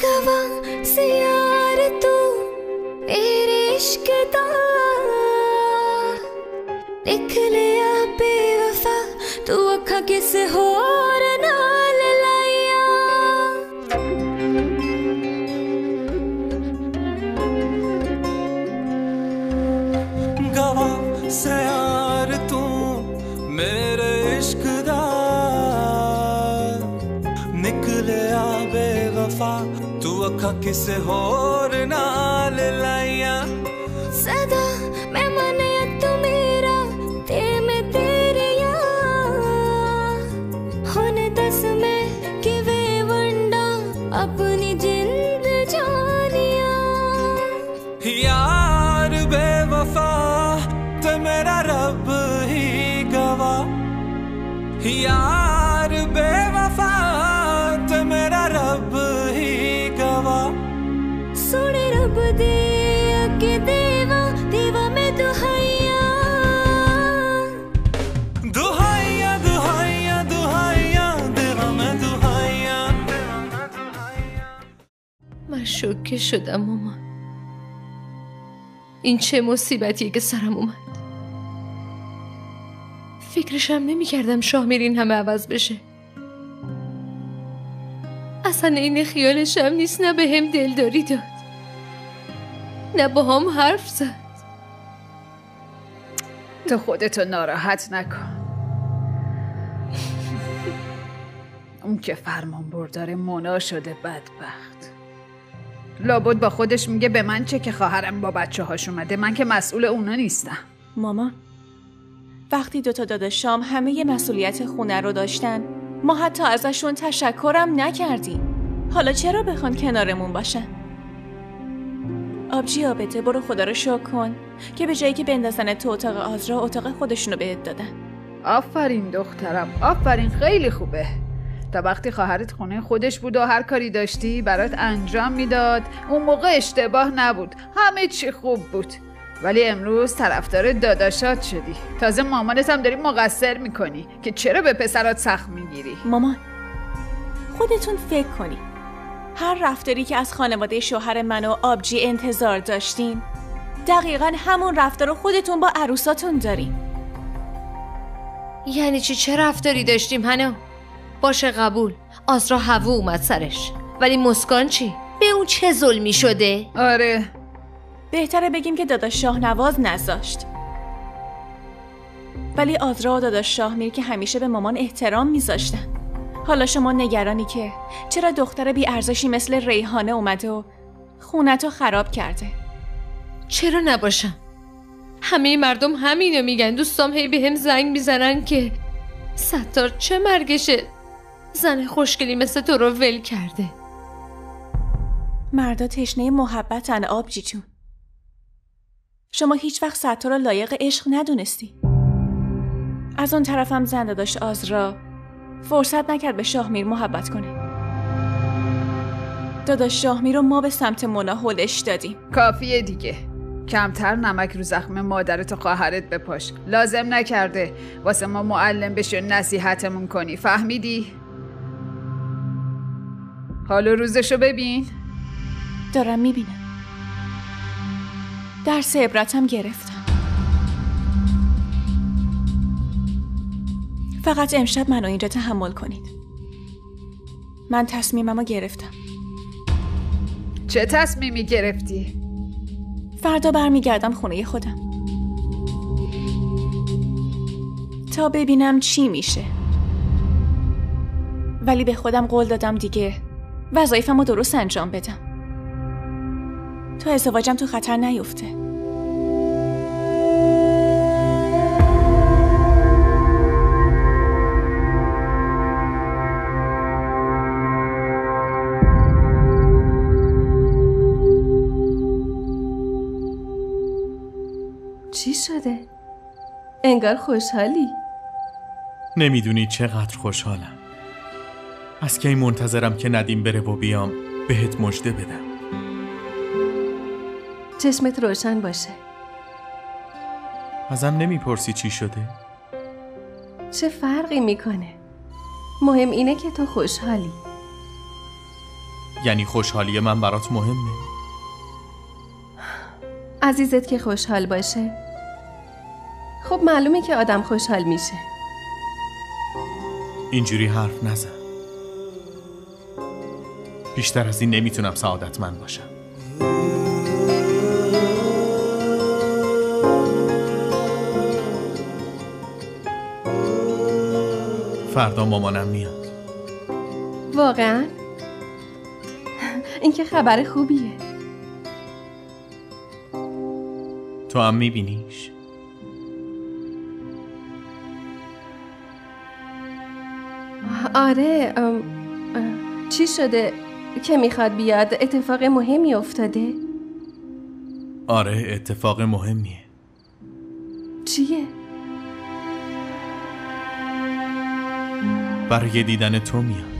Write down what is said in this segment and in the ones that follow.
गवाह से यार तू मेरे इश्क दा निकलिया बेवफा तू अखा किस होर नाल लाइया गवाह से यार तू मेरे इश्क दा निकलिया बेवफा तू अखा किसे होर नाल लाइया सदा मैं मने तू मेरा ते मैं तेरे हुन दस मैं किवे वंडा अपनी जिंद जानिया यार बेवफा ते मेरा रब ही गवाह यार बेवफा ते मेरा रब ही गवाह सोने रब दे अगे देवा देवा मैं दुहाइया दुहाइया दुहाइया दुहाइया देवा मैं दुहाइया من شوکه شدم مامان. این چه مصیبتیه که سرم اومد. فکرشم نمی کردم شاهمیر این همه عوض بشه. اصلا این خیالشم نیست، نه به هم دلداری داد نه با هم حرف زد. تو خودتو ناراحت نکن. اون که فرمان بردار مونا شده بدبخت. لابد با خودش میگه به من چه که خواهرم با بچه هاش اومده، من که مسئول اونا نیستم. مامان وقتی دوتا داداشام همه ی مسئولیت خونه رو داشتن ما حتی ازشون تشکرم نکردیم. حالا چرا بخوان کنارمون باشن؟ آبجی آبته برو خدا رو شکر کن که به جایی که بندازن تو اتاق آزرا اتاق خودشونو بهت دادن. آفرین دخترم، آفرین، خیلی خوبه. تا وقتی خواهرت خونه خودش بود و هر کاری داشتی برات انجام میداد اون موقع اشتباه نبود، همه چی خوب بود. ولی امروز طرفدار داداشات شدی، تازه مامانت هم داری مقصر میکنی که چرا به پسرات سخت میگیری. مامان خودتون فکر کنی هر رفتاری که از خانواده شوهر من و آبجی انتظار داشتین دقیقاً همون رفتار رو خودتون با عروساتون دارین. یعنی چه رفتاری داشتیم هنو؟ باشه قبول، آزرا هوا اومد سرش، ولی مسکان چی؟ به اون چه ظلمی شده؟ آره بهتره بگیم که داداش شاهنواز نذاشت، ولی آزرا و داداش شاهمیر که همیشه به مامان احترام میذاشتن. حالا شما نگرانی که چرا دختر بی ارزشی مثل ریحانه اومده و خونتو خراب کرده. چرا نباشم؟ همه مردم همینو میگن. دوستام هی به هم زنگ میزنن که ستار چه مرگشه زن خوشگلی مثل تو رو ول کرده. مردا تشنه محبتن آبجی جون. شما هیچ وقت ستار رو لایق عشق ندونستی. از اون طرفم زن داداش آزرا فرصت نکرد به شاهمیر محبت کنه. داداش شاهمیر رو ما به سمت مونا هلش دادیم. کافیه دیگه، کمتر نمک رو زخم مادرت و خواهرت بپاش. لازم نکرده واسه ما معلم بشی و نصیحتمون کنی، فهمیدی؟ حالا روزشو ببین. دارم میبینم. درس عبرتم گرفتم. فقط امشب منو اینجا تحمل کنید. من تصمیممو گرفتم. چه تصمیمی گرفتی؟ فردا برمیگردم خونه خودم تا ببینم چی میشه. ولی به خودم قول دادم دیگه وظایفمو درست انجام بدم تا ازدواجم تو خطر نیفته. چی شده؟ انگار خوشحالی. نمیدونی چقدر خوشحالم. از کی منتظرم که ندیم بره و بیام بهت مژده بدم. چشمت روشن باشه. ازم نمیپرسی چی شده؟ چه فرقی میکنه؟ مهم اینه که تو خوشحالی. یعنی خوشحالی من برات مهمه؟ عزیزت که خوشحال باشه خب معلومه که آدم خوشحال میشه. اینجوری حرف نزن. بیشتر از این نمیتونم سعادتمند باشم. فردا مامانم میاد. واقعا؟ این که خبر خوبیه. تو هم میبینیش؟ آره. چی شده که میخواد بیاد؟ اتفاق مهمی افتاده؟ آره اتفاق مهمیه. چیه؟ برای دیدن تو میاد.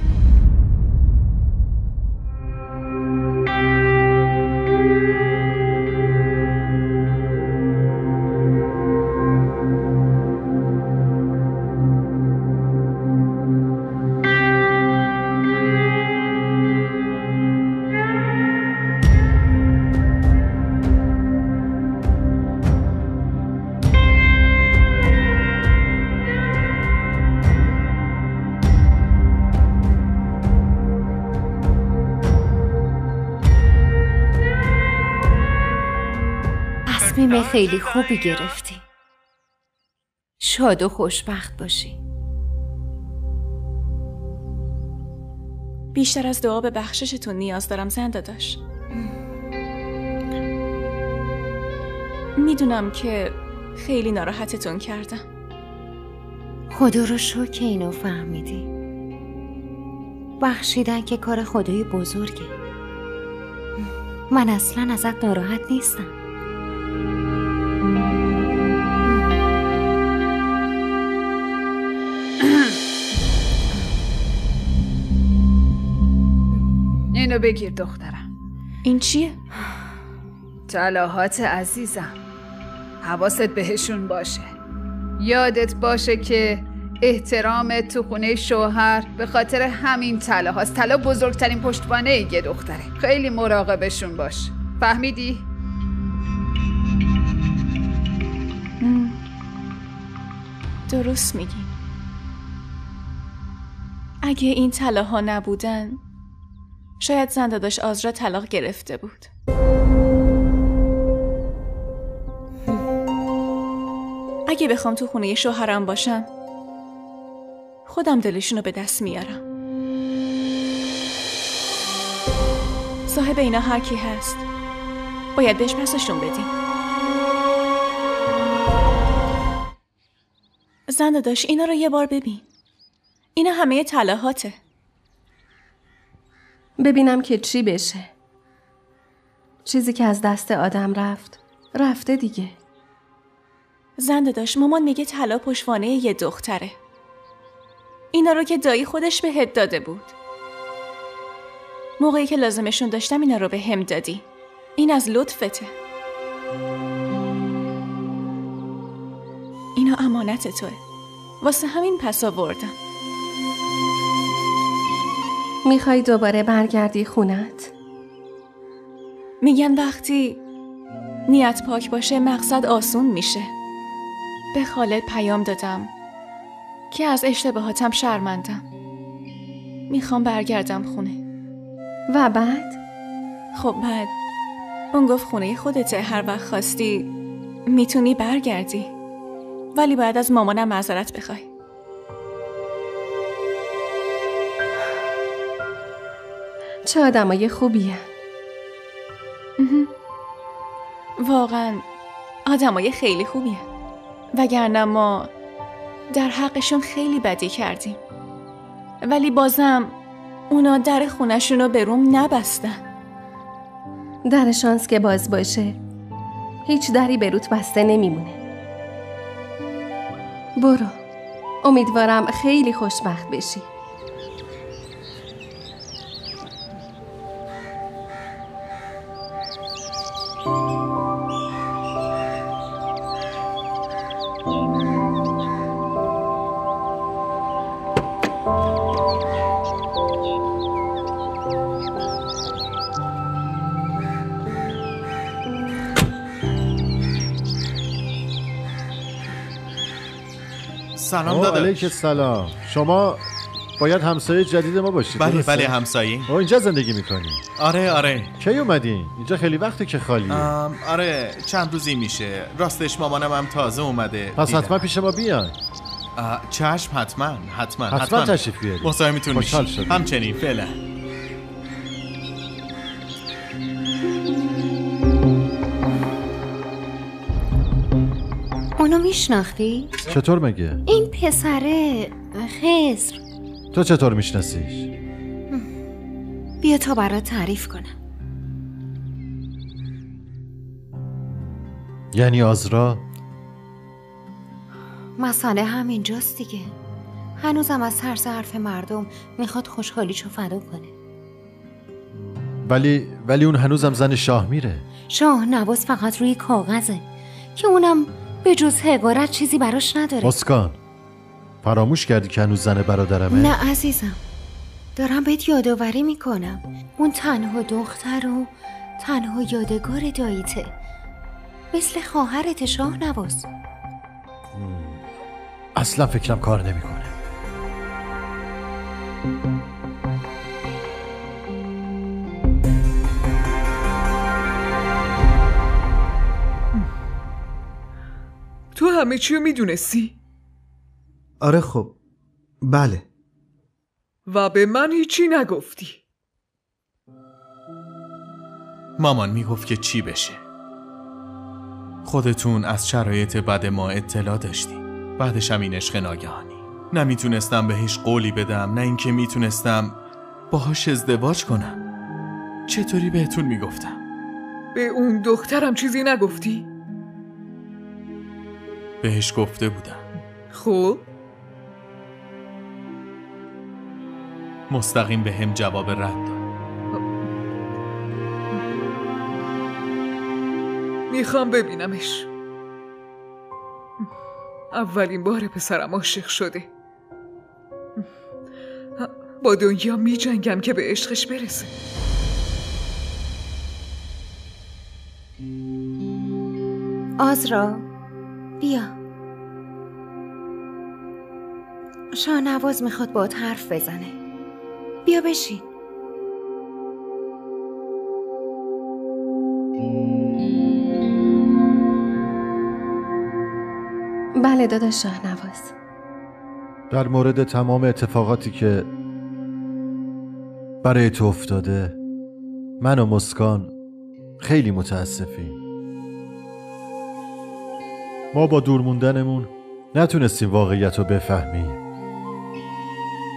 تصمیم خیلی خوبی گرفتی. شاد و خوشبخت باشی. بیشتر از دعا به بخششتون نیاز دارم زنده داشت. میدونم که خیلی ناراحتتون کردم. خدا رو شکر که اینو فهمیدی. بخشیدن که کار خدای بزرگه. من اصلا ازت ناراحت نیستم. اینو بگیر دخترم. این چیه؟ طلاهات عزیزم. حواست بهشون باشه. یادت باشه که احترامت تو خونه شوهر به خاطر همین طلاهاست. طلا بزرگترین پشتوانه یه دختره. خیلی مراقبشون باش. فهمیدی؟ درست میگی. اگه این طلاها نبودن شاید زنداداش آزرا طلاق گرفته بود. اگه بخوام تو خونه شوهرم باشم خودم دلشونو به دست میارم. صاحب اینا هر کی هست باید بهش پسشون بدیم. زنداداش اینا رو یه بار ببین. اینا همه طلاهاته. ببینم که چی بشه. چیزی که از دست آدم رفت رفته دیگه. زنداداش مامان میگه طلا پشتوانه یه دختره. اینا رو که دایی خودش بهت داده بود. موقعی که لازمشون داشتم اینا رو به هم دادی. این از لطفته. اینا امانت توه. واسه همین پس آوردم. میخوای دوباره برگردی خونت؟ میگن وقتی نیت پاک باشه مقصد آسون میشه. به خالد پیام دادم که از اشتباهاتم شرمندم. میخوام برگردم خونه. و بعد؟ خب بعد اون گفت خونه خودته، هر وقت خواستی میتونی برگردی، ولی باید از مامانم معذرت بخوای. چه آدمای خوبیه. واقعا آدمای خیلی خوبیه. وگرنه ما در حقشون خیلی بدی کردیم، ولی بازم اونا در خونشونو به روم نبستن. در شانس که باز باشه هیچ دری به روت بسته نمیمونه. برو، امیدوارم خیلی خوشبخت بشی. سلام داداش. علیک السلام. شما باید همسایه جدید ما باشید. بله همسایه. اینجا زندگی میکنی؟ آره. کی اومدین؟ اینجا خیلی وقته که خالیه. آره چند روزی میشه. راستش مامانم هم تازه اومده. پس حتما پیش ما بیاین. چشم حتما تشریف بیارید. مزاحمتون میشم. همچنین فعلا. اونو میشناختی؟ چطور مگه؟ این پسره خضر. تو چطور میشناسیش؟ بیا تا برات تعریف کنم. یعنی آزرا؟ مسئله همینجاست دیگه. هنوزم از ترس حرف مردم میخواد خوشحالیشو فدا کنه. ولی اون هنوزم زن شاهمیره. شاهنواز فقط روی کاغذه که اونم به جز حقارت چیزی براش نداره. مسکان، فراموش کردی که هنوز زن برادرمه؟ نه عزیزم، دارم بهت یادآوری میکنم. اون تنها دختر و تنها یادگار داییته، مثل خواهرت شاهنواز. اصلا فکرم کار نمیکنه. تو همه چیو میدونستی؟ آره خب بله. و به من هیچی نگفتی؟ مامان میگفت که چی بشه. خودتون از شرایط بد ما اطلاع داشتی. بعدش هم این عشق ناگهانی. نمیتونستم بهش قولی بدم، نه اینکه میتونستم باهاش ازدواج کنم. چطوری بهتون میگفتم؟ به اون دخترم چیزی نگفتی؟ بهش گفته بودم. خب مستقیم به هم جواب رد داد. میخوام ببینمش. اولین بار پسرم عاشق شده. با دنیا میجنگم که به عشقش برسه. آزرا بیا، شاهنواز میخواد باهات حرف بزنه. بیا بشین. بله داداش شاهنواز. در مورد تمام اتفاقاتی که برای تو افتاده، من و مسکان خیلی متاسفیم. ما با دور موندنمون نتونستیم واقعیت رو بفهمیم.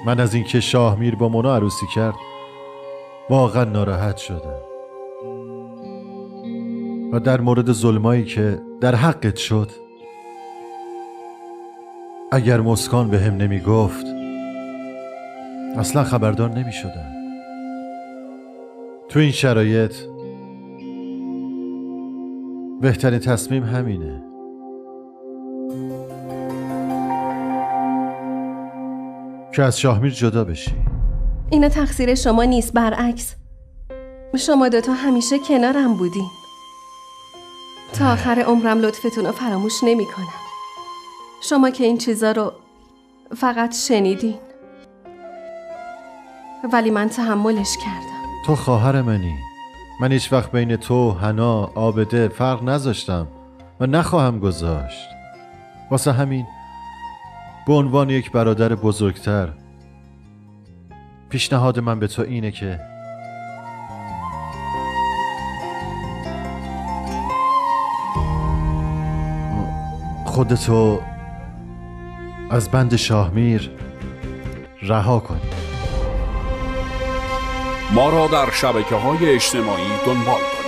من از اینکه شاهمیر با مونا عروسی کرد واقعا ناراحت شدم. و در مورد ظلمایی که در حقت شد، اگر مسکان به هم نمی گفت اصلا خبردار نمی شدم. تو این شرایط بهترین تصمیم همینه. که از شاهمیر جدا بشی. اینا تقصیر شما نیست، برعکس شما دوتا همیشه کنارم بودین. تا آخر عمرم لطفتون رو فراموش نمی کنم. شما که این چیزا رو فقط شنیدین، ولی من تحملش کردم. تو خواهر منی. من هیچ وقت بین تو، حنا، عابده فرق نذاشتم و نخواهم گذاشت. واسه همین به عنوان یک برادر بزرگتر پیشنهاد من به تو اینه که خودتو از بند شاهمیر رها کنی. ما را در شبکه‌های اجتماعی دنبال کنید.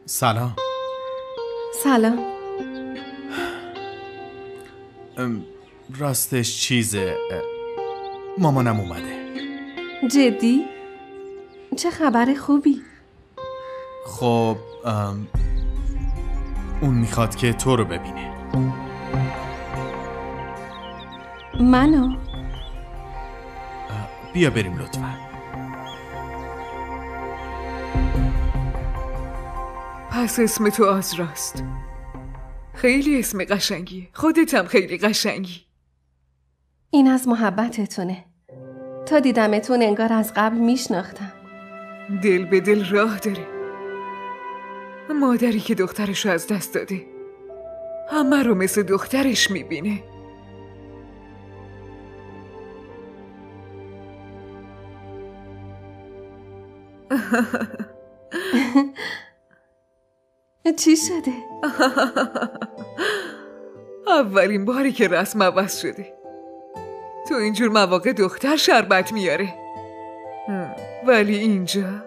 سلام. سلام. راستش چیزه، مامانم اومده. اون میخواد که تو رو ببینه. منو؟ بیا بریم لطفا. پس اسم تو آزراست. خیلی اسم قشنگی. خودت هم خیلی قشنگی. این از محبتتونه. تا دیدمتون انگار از قبل میشناختم. دل به دل راه داره. مادری که دخترشو از دست داده همه رو مثل دخترش میبینه. چی شده؟ اولین باری که رسم عوض شده. تو اینجور مواقع دختر شربت میاره، ولی اینجا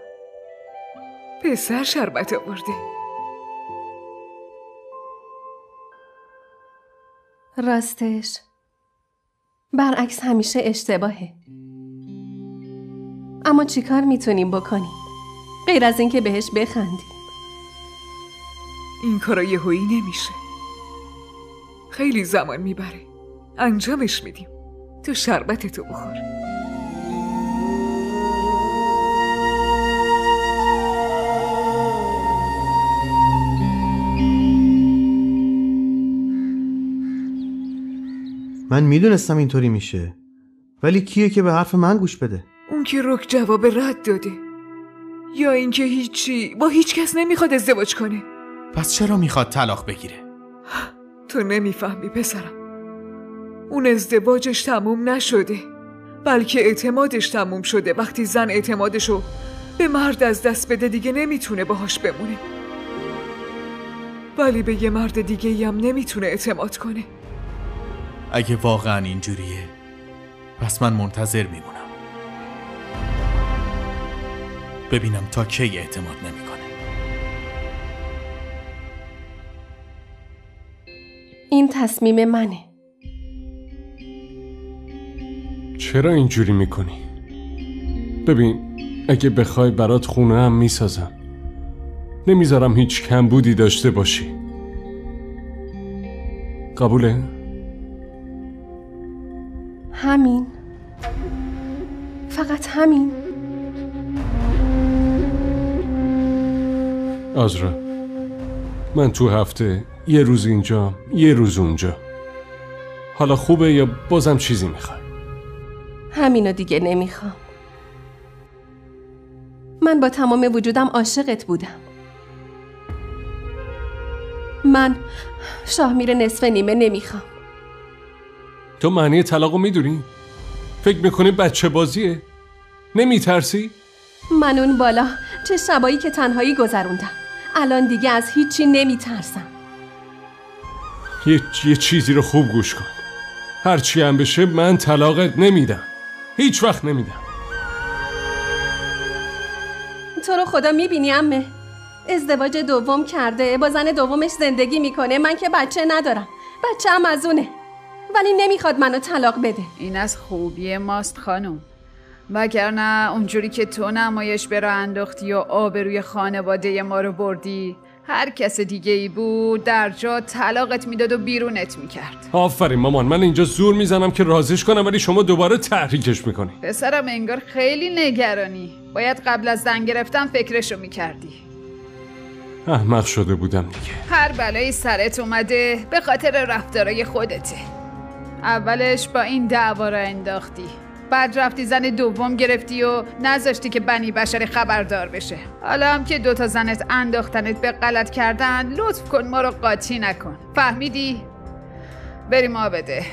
پسر شربت آورده. راستش برعکس همیشه اشتباهه. اما چیکار میتونیم بکنیم غیر از اینکه بهش بخندیم؟ این کارا یهویی نمیشه. خیلی زمان میبره. انجامش میدیم. تو شربتتو بخور. من میدونستم اینطوری میشه، ولی کیه که به حرف من گوش بده؟ اون که رک جواب رد داده، یا اینکه هیچی با هیچ کس نمیخواد ازدواج کنه. پس چرا میخواد طلاق بگیره؟ تو نمیفهمی پسرم. اون ازدواجش تموم نشده، بلکه اعتمادش تموم شده. وقتی زن اعتمادشو به مرد از دست بده دیگه نمیتونه باهاش بمونه، ولی به یه مرد دیگه هم نمیتونه اعتماد کنه. اگه واقعا اینجوریه پس من منتظر میمونم ببینم تا کی اعتماد نمیکنه. این تصمیم منه. چرا اینجوری میکنی؟ ببین اگه بخوای برات خونه هم میسازم، نمیذارم هیچ کمبودی داشته باشی. قبوله؟ همین، فقط همین. آزرا، من تو هفته یه روز اینجا یه روز اونجا. حالا خوبه یا بازم چیزی میخوای؟ همینو دیگه نمیخوام. من با تمام وجودم عاشقت بودم. من شاهمیر نصف نیمه نمیخوام. تو معنی طلاقو میدونی؟ فکر میکنی بچه بازیه؟ نمیترسی؟ من اون بالا چه شبایی که تنهایی گذروندم، الان دیگه از هیچی نمیترسم. یه چیزی رو خوب گوش کن. هرچی هم بشه من طلاقت نمیدم. هیچ وقت نمیدم. تو رو خدا میبینی عمه؟ ازدواج دوم کرده، با زن دومش زندگی میکنه. من که بچه ندارم، بچه هم از اونه، ولی نمیخواد منو طلاق بده. این از خوبی ماست خانم، وگرنه اونجوری که تو نمایش برا انداختی و آبروی خانواده ما رو بردی، هر کس دیگه ای بود در جا طلاقت میداد و بیرونت میکرد. آفرین مامان، من اینجا زور میزنم که رازیش کنم ولی شما دوباره تحریکش میکنی. پسرم انگار خیلی نگرانی. باید قبل از زن گرفتن فکرشو میکردی. احمق شده بودم دیگه. هر بلایی سرت اومده به خاطر رفتارای خودته. اولش با این دعوا را انداختی، بعد رفتی زن دوم گرفتی و نذاشتی که بنی بشری خبردار بشه. حالا هم که 2 زنت انداختنت به غلط کردن، لطف کن ما رو قاطی نکن. فهمیدی؟ بریم آبده.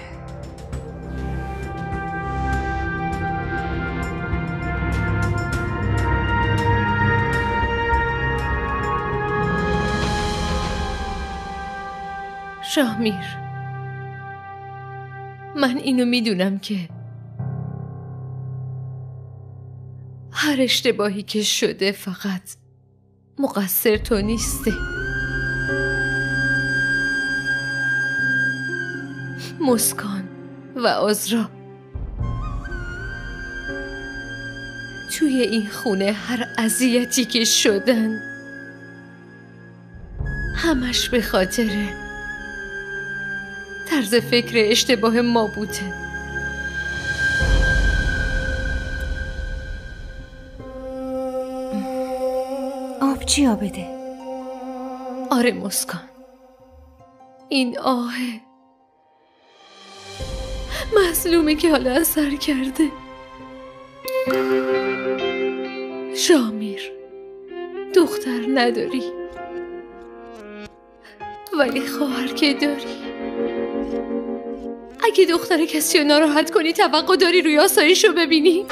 شاهمیر، من اینو میدونم که هر اشتباهی که شده فقط مقصر تو نیستی. مسکان و آزرا توی این خونه هر اذیتی که شدن همش به خاطر طرز فکر اشتباه ما بوده. آبجی آبده. آره مسکان، این آهه مظلومه که حالا اثر کرده. شامیر، دختر نداری ولی خواهر که داری. اگه دختر کسی رو ناراحت کنی توقع داری روی آسایشو ببینی؟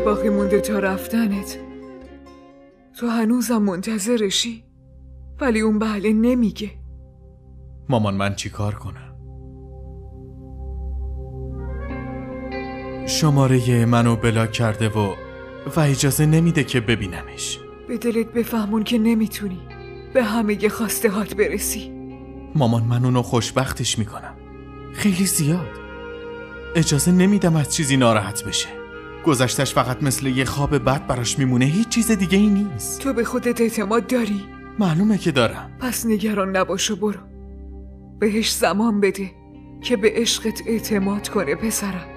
باقی مونده تا رفتنت. تو هنوزم منتظرشی ولی اون بله نمیگه. مامان من چی کار کنم؟ شماره منو بلاک کرده و اجازه نمیده که ببینمش. به دلت بفهمون که نمیتونی به همه خواسته هات برسی. مامان من اونو خوشبختش میکنم، خیلی زیاد. اجازه نمیدم از چیزی ناراحت بشه. گذشتش فقط مثل یه خواب بد براش میمونه، هیچ چیز دیگه ای نیست. تو به خودت اعتماد داری؟ معلومه که دارم. پس نگران نباش و برو بهش زمان بده که به عشقت اعتماد کنه پسرم.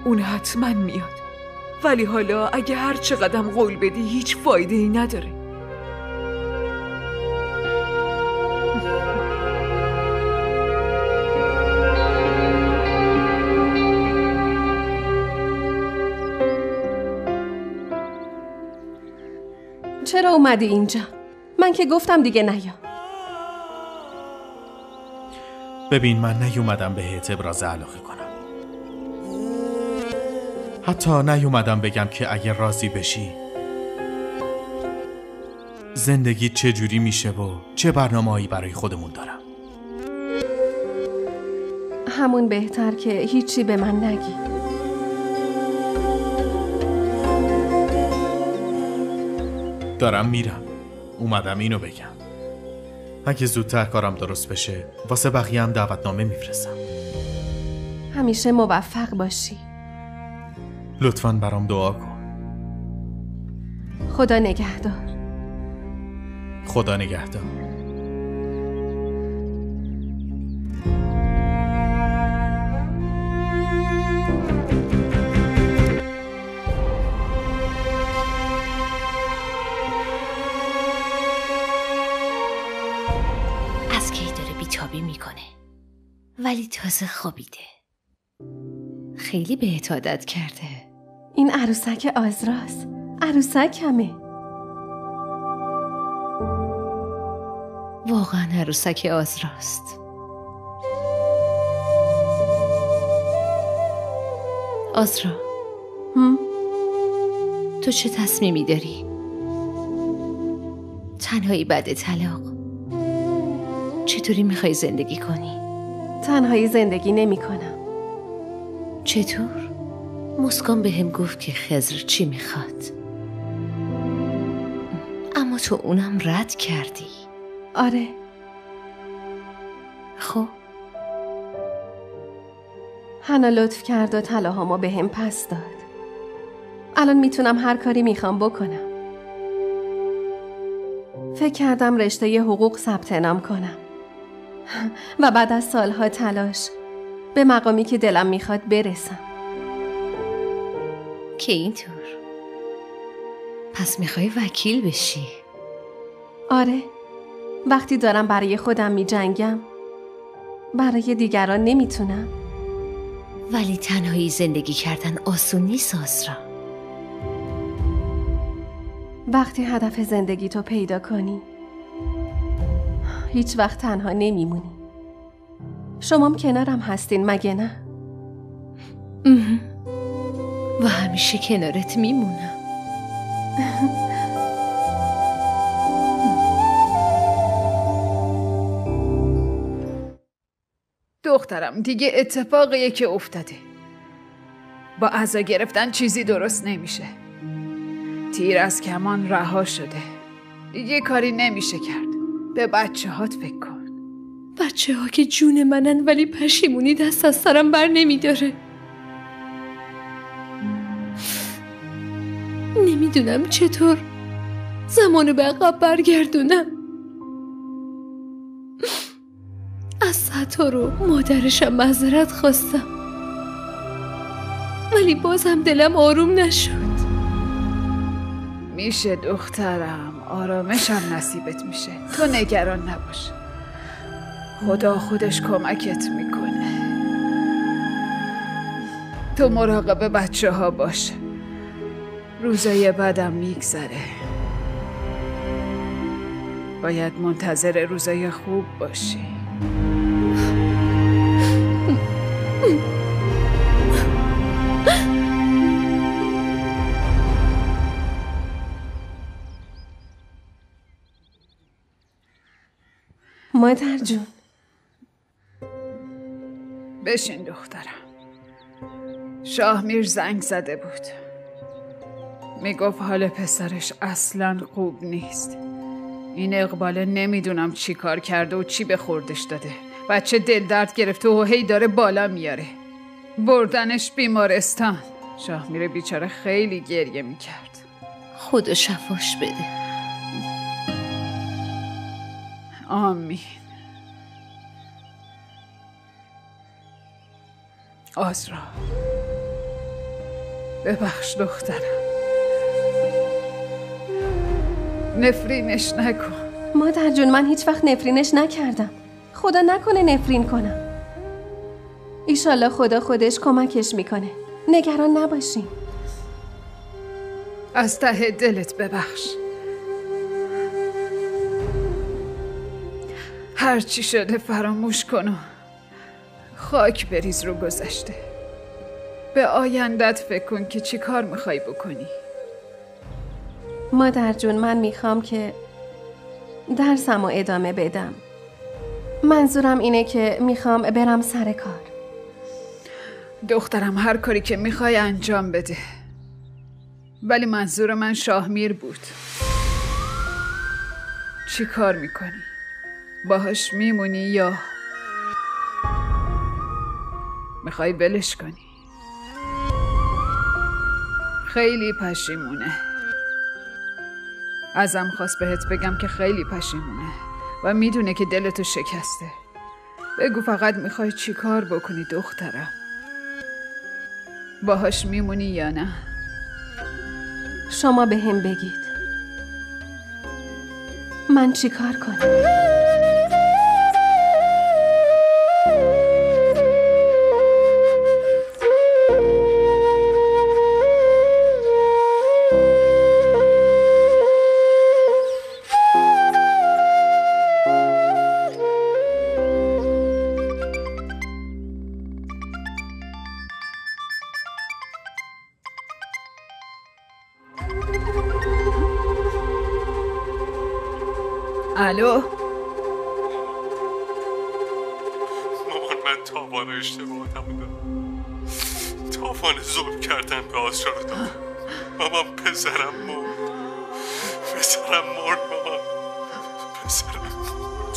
اون حتما میاد، ولی حالا اگه هر چقدر قول بدی هیچ فایده ای نداره. چرا اومدی اینجا؟ من که گفتم دیگه نیا. ببین من نیومدم بهت ابراز علاقه کنم، حتی نیومدم بگم که اگه راضی بشی زندگی چه جوری میشه و چه برنامه‌ای برای خودمون دارم. همون بهتر که هیچی به من نگی. دارم میرم، اومدم اینو بگم. اگه زودتر کارم درست بشه واسه بقیه هم دعوتنامه میفرستم. همیشه موفق باشی. لطفاً برام دعا کن. خدا نگهدار. خدا نگهدار. ولی تازه خوابیده. خیلی بهت عادت کرده. این عروسک آزراست. عروسکمه. واقعا عروسک آزراست. آزرا، تو چه تصمیمی داری؟ تنهایی بعد طلاق چطوری میخوای زندگی کنی؟ تنهایی زندگی نمی کنم. چطور؟ مسکان به هم گفت که خضر چی میخواد، اما تو اونم رد کردی. آره. خب حنا لطف کرد و طلاهامو به هم پس داد. الان میتونم هر کاری میخوام بکنم. فکر کردم رشته حقوق ثبت نام کنم و بعد از سالها تلاش به مقامی که دلم میخواد برسم. که اینطور؟ پس میخوای وکیل بشی؟ آره. وقتی دارم برای خودم میجنگم برای دیگران نمیتونم. ولی تنهایی زندگی کردن آسون نیست آزرا. وقتی هدف زندگی تو پیدا کنی هیچ وقت تنها نمیمونی. شمام کنارم هستین مگه نه؟ و همیشه کنارت میمونم. دخترم دیگه اتفاقیه که افتاده. با عزا گرفتن چیزی درست نمیشه. تیر از کمان رها شده. دیگه کاری نمیشه کرد. به بچه هات فکر کن. بچه ها که جون منن ولی پشیمونی دست از سرم بر نمیداره. نمیدونم چطور زمانو به عقب برگردونم. از ستار و مادرشم معذرت خواستم ولی بازم دلم آروم نشد. میشه دخترم، آرامشم نصیبت میشه. تو نگران نباش، خدا خودش کمکت میکنه. تو مراقب بچه ها باش. روزای بعدم میگذره. باید منتظر روزای خوب باشی. مادر جون بشین دخترم. شاهمیر زنگ زده بود. میگفت حال پسرش اصلاً خوب نیست. این اقباله نمیدونم چی کار کرده و چی به خوردش داده. بچه دل درد گرفته و هی داره بالا میاره. بردنش بیمارستان. شاهمیر بیچاره خیلی گریه میکرد. خدا شفاش بده. آمین. آزرا ببخش دخترم. نفرینش نکن. مادر جون من هیچ وقت نفرینش نکردم. خدا نکنه نفرین کنم. ایشالله خدا خودش کمکش میکنه. نگران نباشین. از ته دلت ببخش. هر چی شده فراموش کن و خاک بریز رو گذشته. به آیندت فکر کن که چی کار میخوای بکنی. مادر جون من میخوام که درسم رو ادامه بدم. منظورم اینه که میخوام برم سر کار. دخترم هر کاری که میخوای انجام بده. ولی منظور من شاهمیر بود. چی کار میکنی؟ باهاش میمونی یا میخوای ولش کنی؟ خیلی پشیمونه. ازم خواست بهت بگم که خیلی پشیمونه و میدونه که دلتو شکسته. بگو فقط میخوای چی کار بکنی دخترم؟ باهاش میمونی یا نه؟ شما به هم بگید من چی کار کنم؟ الو؟ مامان من تاوان اشتباهاتم رو دارم. تاوان ظلم کردن به آزرا رو دارم. مامان پسرم مرد. پسرم مرد مامان. پسرم مرد.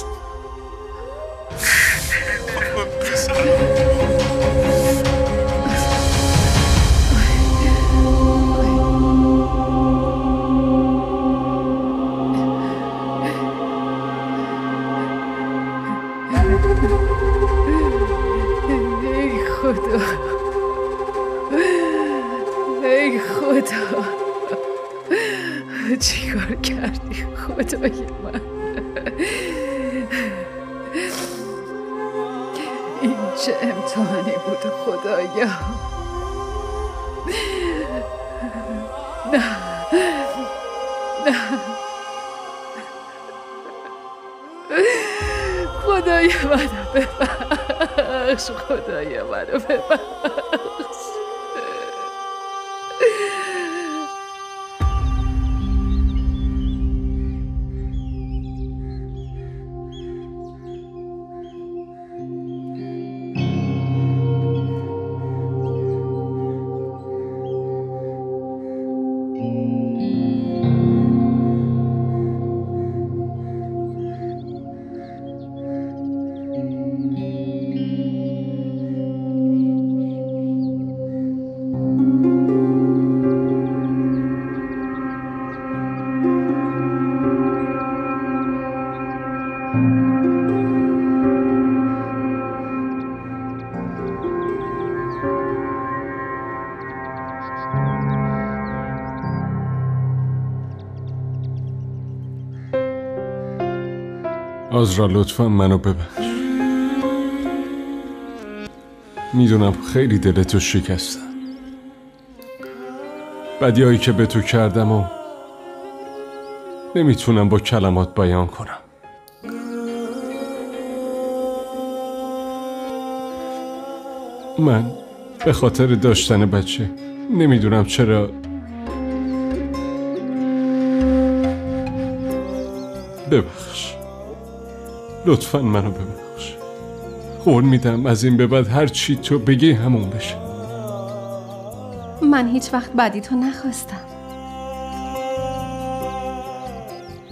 مامان پسرم مرد. ای خدا چی کار کردی خدای من؟ این چه امتحانی بود خدایا. نه خدای منو ببخش. خدای منو ببخش. آزرا لطفا منو ببخش. میدونم خیلی دلتو شکستم. بدیایی که به تو کردم و نمیتونم با کلمات بیان کنم. من به خاطر داشتن بچه نمیدونم چرا ببخش. لطفا منو ببخش. قول میدم از این به بعد هر چی تو بگی همون بشه. من هیچ وقت بدی تو نخواستم.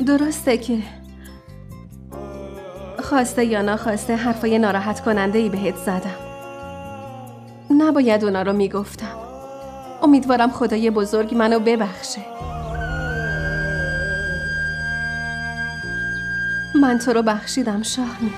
درسته که خواسته یا ناخواسته حرفای ناراحت کننده ای بهت زدم. نباید اونا رو میگفتم. امیدوارم خدای بزرگ منو ببخشه. من تو رو بخشیدم شاهین.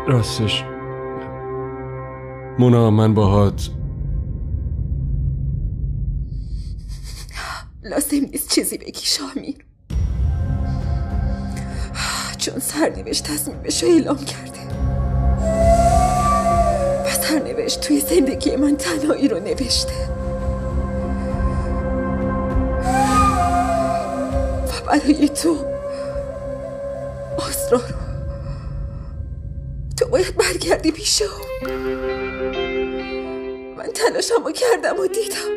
راستش مونا، من باهات لازم نیست چیزی بگی شاهمیر، چون سرنوشت تصمیمش رو اعلام کرده و سرنوشت توی زندگی من تنهایی رو نوشته و برای تو آزرا رو تو باید برگردی پیش اون. من تلاشمو کردم و دیدم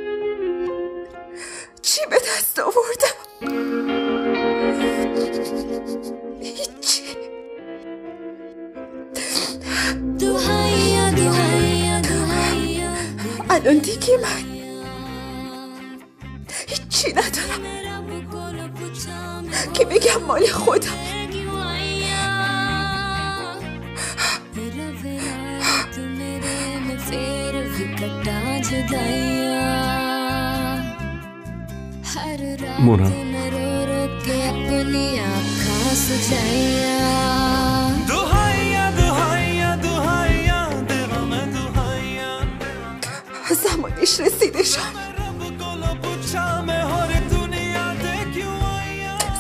چی به دست آوردم. هیچی. الان دیگه من هیچی ندارم که بگم مال خودم. مونا، زمانش رسیده شام.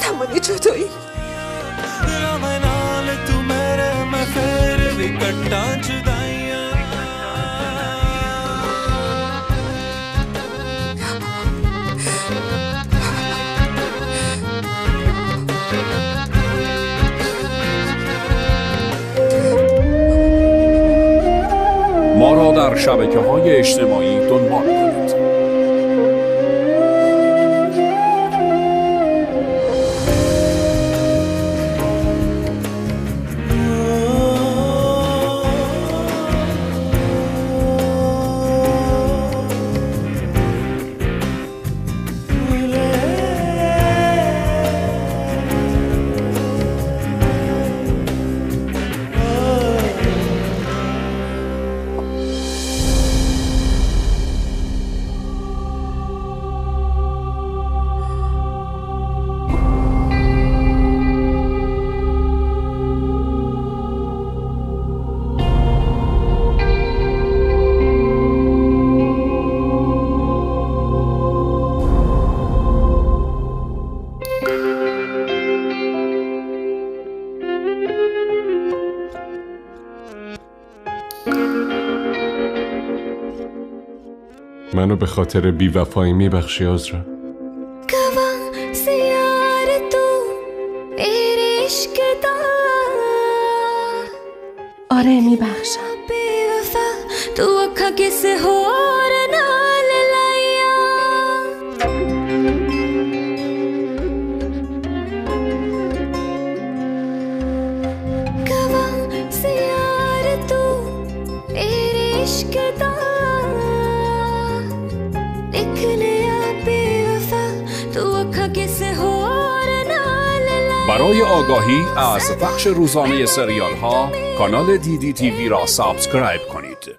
زمان جدایی. ما را در شبکه‌های اجتماعی دنبال کنید. منو به خاطر بی‌وفایی میبخشی آزرا؟ آره میبخشم. تو اکھا کس اور نال لایا برای آگاهی از پخش روزانه سریال ها کانال دیدی تیوی را سابسکرایب کنید.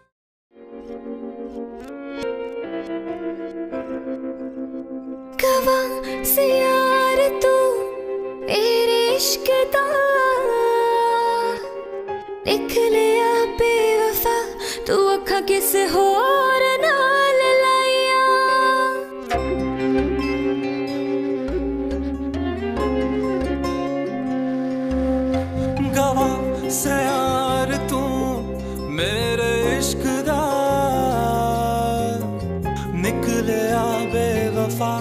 गवाह से यार तू मेरे इश्क दा निकलिया बेवफा तू अखा किसे होर नाल लाइया गवाह से यार तू मेरे इश्क दा निकलिया बेवफा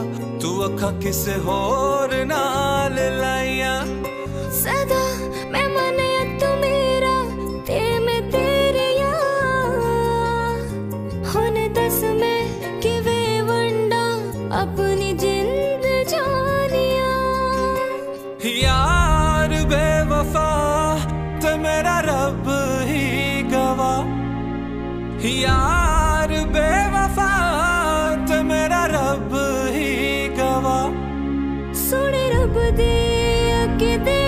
तू अखा किसे होर नाल लाइया सदा मैं मने तू मेरा ते मैं तेरे यार होने दस मैं कि वे वंडा अपनी जिंद जानिया यार बेवफा ते मेरा रब ही गवाह यार बेवफा ते मेरा रब ही गवाह सुने रब दे अके दे